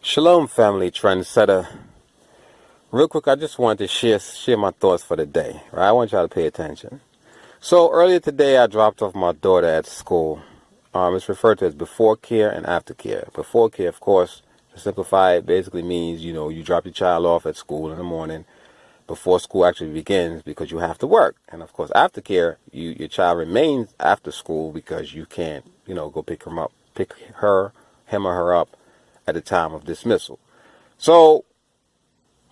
Shalom, family trendsetter. Real quick, I just wanted to share my thoughts for the day. Right, I want y'all to pay attention. So earlier today, I dropped off my daughter at school. It's referred to as before care and after care. Before care, of course, to simplify it, basically means you drop your child off at school in the morning before school actually begins because you have to work. And of course, after care, your child remains after school because you can't go pick him or her up at the time of dismissal. So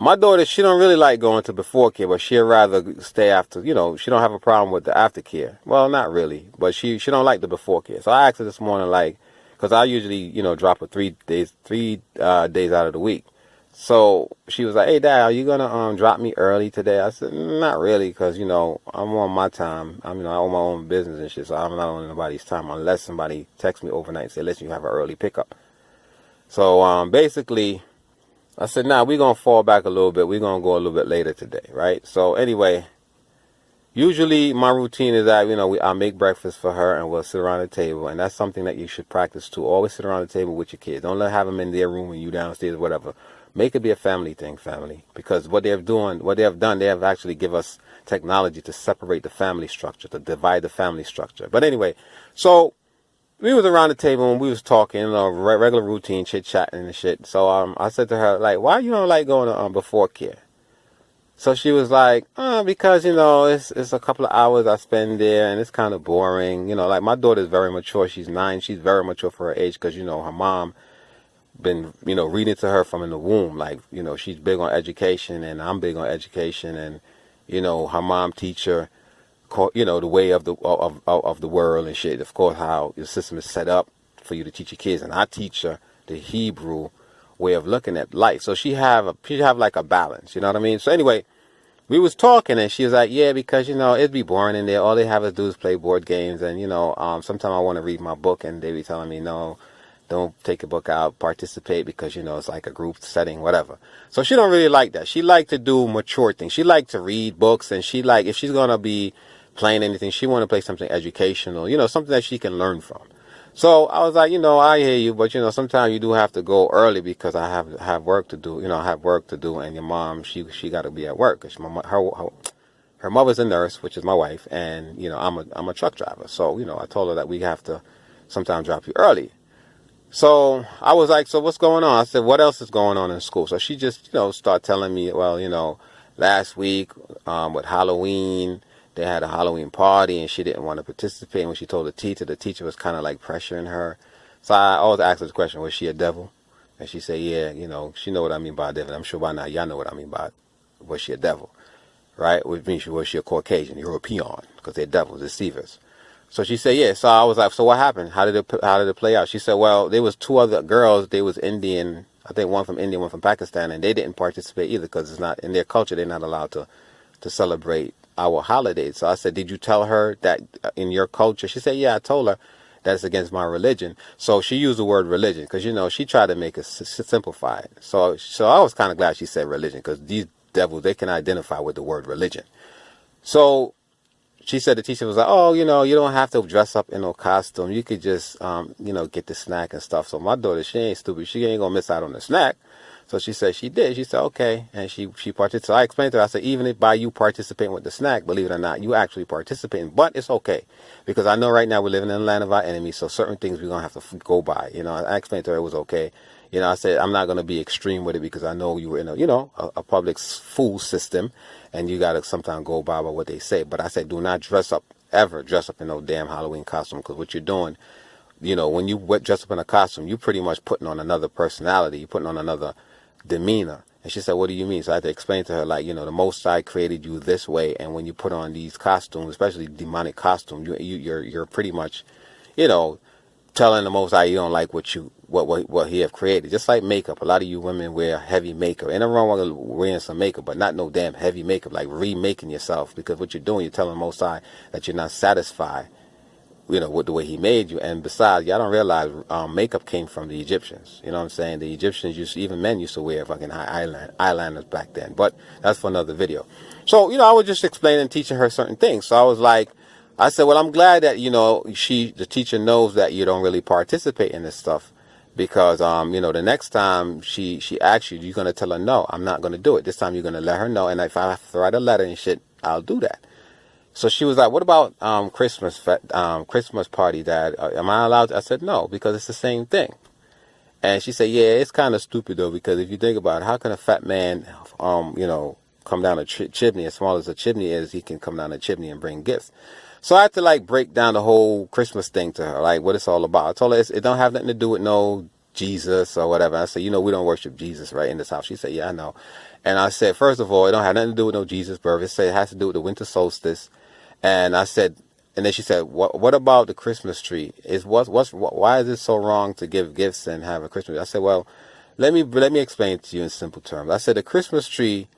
my daughter, she don't really like going to before care, but she'd rather stay after, she don't have a problem with the aftercare. Well, not really, but she don't like the before care. So I asked her this morning, like, because I usually, drop her 3 days out of the week. So she was like, "Hey, Dad, are you going to drop me early today?" I said, "Not really, because, I'm on my time. I own my own business and shit, so I'm not on anybody's time unless somebody texts me overnight and say, listen, you have an early pickup." So basically, I said, nah, we're going to fall back a little bit. We're going to go a little bit later today, right? So anyway, usually my routine is that, I make breakfast for her and we'll sit around the table. And that's something that you should practice too. Always sit around the table with your kids. Don't have them in their room when you downstairs or whatever. Make it be a family thing, family. Because what they have done, they have actually give us technology to separate the family structure, to divide the family structure. But anyway, so we was around the table and we was talking, regular routine chit-chatting and shit. So I said to her, like, why you don't like going to before care? So she was like, because, it's a couple of hours I spend there and it's kind of boring. Like my daughter's very mature. She's 9. She's very mature for her age because, her mom been, reading to her from in the womb. Like, she's big on education and I'm big on education and, her mom teach her, the way of the world and shit. Of course, how your system is set up for you to teach your kids, and I teach her the Hebrew way of looking at life. So she have like a balance. You know what I mean? So anyway, we was talking, and she was like, "Yeah, because it'd be boring in there. All they have to do is play board games, and sometimes I want to read my book, and they be telling me no." Don't take a book out, participate because, it's like a group setting, whatever. So she don't really like that. She like to do mature things. She like to read books, and she like, if she's going to be playing anything, she want to play something educational, something that she can learn from. So I was like, I hear you, but, sometimes you do have to go early because I have work to do, I have work to do, and your mom, she got to be at work because her mother's a nurse, which is my wife, and, I'm a truck driver. So, I told her that we have to sometimes drop you early. So I was like, so what's going on? I said, what else is going on in school? So she just, started telling me, well, last week with Halloween, they had a Halloween party and she didn't want to participate. And when she told the teacher was kind of like pressuring her. So I always asked her the question, was she a devil? And she said, yeah, she know what I mean by a devil. I'm sure by now y'all know what I mean by, was she a devil? Right? Which means, was she a Caucasian, European? Because they're devils, deceivers. So she said, yeah. So I was like, so what happened? How did it play out? She said, well, there was 2 other girls. They was Indian. I think one from India, one from Pakistan, and they didn't participate either because it's not in their culture. They're not allowed to celebrate our holidays. So I said, did you tell her that in your culture? She said, yeah, I told her that's against my religion. So she used the word religion because, she tried to make it simplified. So I was kind of glad she said religion because these devils, they can identify with the word religion. So she said the teacher was like, oh, you don't have to dress up in no costume. You could just, get the snack and stuff. So my daughter, she ain't stupid. She ain't going to miss out on the snack. So she said she did. She said, okay. And she participated. So I explained to her, I said, even if by you participating with the snack, believe it or not, you actually participating. But it's okay. Because I know right now we're living in the land of our enemies. So certain things we're going to have to go by. I explained to her it was okay. I said, I'm not going to be extreme with it because I know you were in a public school system and you got to sometimes go by what they say. But I said, do not ever dress up in no damn Halloween costume because what you're doing, when you dress up in a costume, you're pretty much putting on another personality. You're putting on another demeanor. And she said, what do you mean? So I had to explain to her, like, the Most High created you this way. And when you put on these costumes, especially demonic costumes, you're pretty much, telling the Most High you don't like what He have created. Just like makeup, a lot of you women wear heavy makeup. Ain't nothing wrong with wearing some makeup, but not no damn heavy makeup, like remaking yourself. Because what you're doing, you're telling the Most High that you're not satisfied, with the way He made you. And besides, y'all don't realize makeup came from the Egyptians. You know what I'm saying? The Egyptians even men used to wear fucking eyeliners back then. But that's for another video. So, I was just explaining, teaching her certain things. So I was like, I said, well, I'm glad that, the teacher knows that you don't really participate in this stuff because the next time she asks you, you're gonna tell her no, I'm not gonna do it. This time you're gonna let her know, and if I have to write a letter and shit, I'll do that. So she was like, "What about Christmas party, Dad? Am I allowed?" I said, "No, because it's the same thing." And she said, "Yeah, it's kind of stupid though, because if you think about it, how can a fat man, come down a chimney, as small as a chimney is, he can come down a chimney and bring gifts?" So I had to like break down the whole Christmas thing to her, like what it's all about. I told her it don't have nothing to do with no Jesus or whatever. I said, we don't worship Jesus right in this house. She said, "Yeah, I know." And I said, first of all, it don't have nothing to do with no Jesus birth. It has to do with the winter solstice. And I said, and then she said, "What about the Christmas tree? Why is it so wrong to give gifts and have a Christmas tree?" I said, "Well, let me explain it to you in simple terms." I said, the Christmas tree,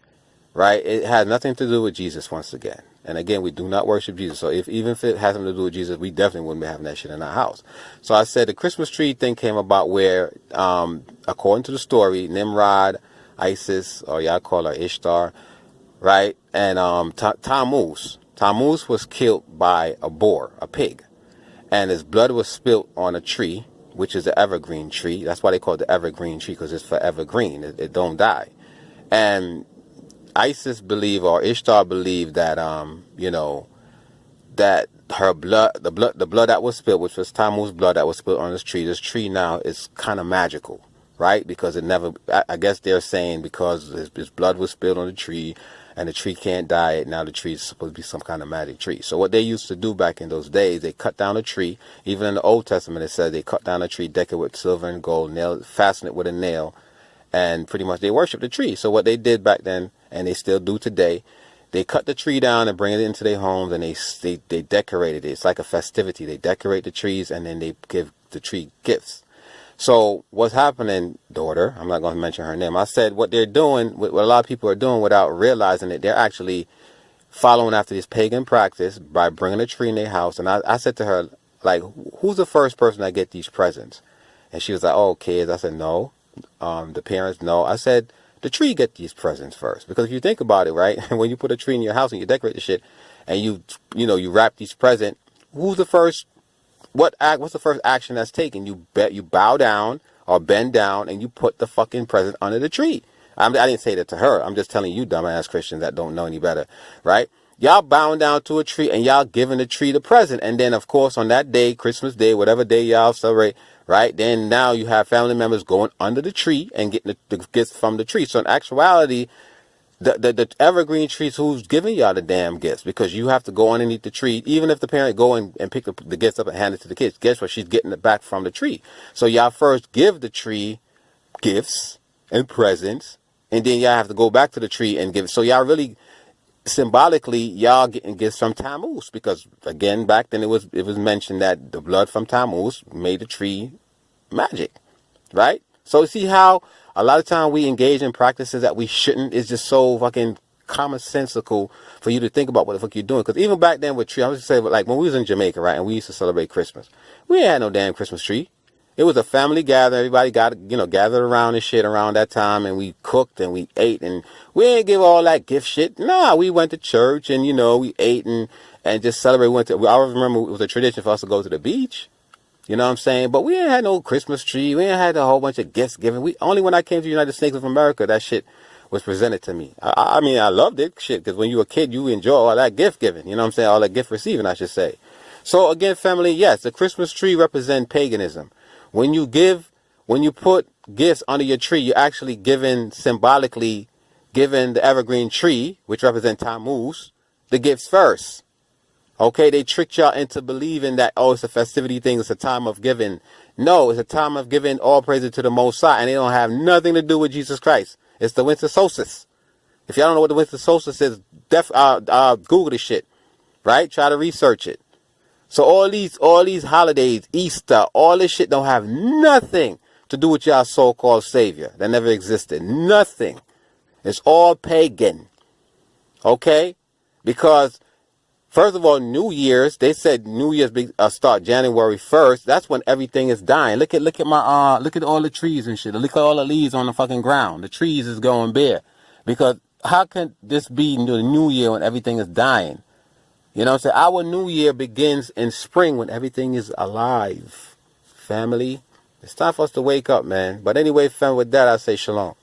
right? It has nothing to do with Jesus once again. And again, we do not worship Jesus. So even if it has something to do with Jesus, we definitely wouldn't be having that shit in our house. So I said the Christmas tree thing came about where, according to the story, Nimrod, Isis, or y'all call her Ishtar, right? And Tammuz was killed by a boar, a pig, and his blood was spilt on a tree, which is the evergreen tree. That's why they call it the evergreen tree, because it's forever green. It don't die. And Isis believed, or Ishtar believed, that that her blood, the blood that was spilled, which was Tammuz's blood that was spilled on this tree now is kind of magical, right? Because it never, I guess they're saying because his blood was spilled on the tree, and the tree can't die, now the tree is supposed to be some kind of magic tree. So what they used to do back in those days, they cut down a tree. Even in the Old Testament, it says they cut down a tree, deck it with silver and gold, fasten it with a nail, and pretty much they worship the tree. So what they did back then, and they still do today, they cut the tree down and bring it into their homes, and they decorated it. It's like a festivity. They decorate the trees, and then they give the tree gifts. So what's happening, daughter, I'm not going to mention her name. I said what they're doing, what a lot of people are doing without realizing it, they're actually following after this pagan practice by bringing a tree in their house. And I said to her, like, who's the first person that get these presents? And she was like, "Oh, kids." I said, "No." The parents, no. I said, the tree get these presents first. Because if you think about it, right, when you put a tree in your house and you decorate the shit, and you wrap these presents, what's the first action that's taken? You bow down or bend down and you put the fucking present under the tree. I didn't say that to her. I'm just telling you dumbass Christians that don't know any better, right? Y'all bowing down to a tree and y'all giving the tree the present. And then, of course, on that day, Christmas Day, whatever day y'all celebrate, right? Then now you have family members going under the tree and getting the gifts from the tree. So in actuality, the evergreen trees, who's giving y'all the damn gifts? Because you have to go underneath the tree. Even if the parent go and pick the gifts up and hand it to the kids, guess what? She's getting it back from the tree. So y'all first give the tree gifts and presents, and then y'all have to go back to the tree and give it. So y'all really, symbolically, y'all getting gifts from Tammuz, because again, back then it was mentioned that the blood from Tammuz made the tree magic, right? So you see how a lot of time we engage in practices that we shouldn't. It's just so fucking commonsensical for you to think about what the fuck you're doing. Because even back then with tree, I was just saying, like when we was in Jamaica, right, and we used to celebrate Christmas, we ain't had no damn Christmas tree. It was a family gathering. Everybody gathered around and shit around that time, and we cooked and we ate, and we didn't give all that gift shit. Nah, we went to church and we ate and just celebrated. I remember it was a tradition for us to go to the beach. You know what I'm saying? But we ain't had no Christmas tree. We ain't had a whole bunch of gifts given. Only when I came to the United States of America, that shit was presented to me. I mean, I loved it, shit, because when you were a kid, you enjoy all that gift giving. You know what I'm saying? All that gift receiving, I should say. So again, family, yes, the Christmas tree represents paganism. When you put gifts under your tree, you're actually symbolically giving the evergreen tree, which represents Tammuz, the gifts first. Okay, they tricked y'all into believing that, oh, it's a festivity thing, it's a time of giving. No, it's a time of giving all praises to the Most High, and it don't have nothing to do with Jesus Christ. It's the winter solstice. If y'all don't know what the winter solstice is, Google this shit, right? Try to research it. So all these holidays, Easter, all this shit don't have nothing to do with y'all so-called savior that never existed. Nothing. It's all pagan. Okay? Because first of all, New Year's, they said New Year's start January 1st. That's when everything is dying. Look at look at all the trees and shit. Look at all the leaves on the fucking ground. The trees is going bare. Because how can this be the New Year when everything is dying? You know what I'm saying? Our New Year begins in spring when everything is alive. Family, It's time for us to wake up, man. But anyway, fam, with that, I say shalom.